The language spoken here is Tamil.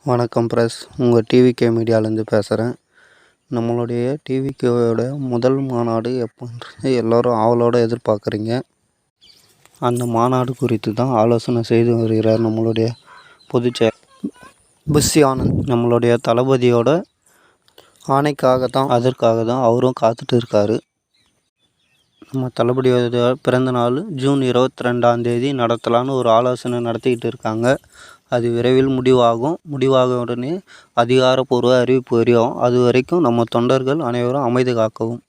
வணக்கம் பிரஸ், உங்கள் டிவிகே மீடியாவிலேருந்து பேசுகிறேன். நம்மளுடைய டிவிகேவோட முதல் மாநாடு எப்போன்றது எல்லோரும் ஆவலோடு எதிர்பார்க்குறீங்க. அந்த மாநாடு குறித்து தான் ஆலோசனை செய்து வருகிறார் நம்மளுடைய பொதுச்செயலர் புஷி ஆனந்த். நம்மளுடைய தளபதியோட ஆணைக்காக தான், அதற்காக தான் அவரும் காத்துட்டு இருக்காரு. நம்ம தளபதியோட பிறந்த நாள் ஜூன் 22 நடத்தலான்னு ஒரு ஆலோசனை நடத்திக்கிட்டு இருக்காங்க. அது விரைவில் முடிவாக உடனே அதிகாரப்பூர்வ அறிவிப்பு வரும். அது வரைக்கும் நம்ம தொண்டர்கள் அனைவரும் அமைதி காக்கவும்.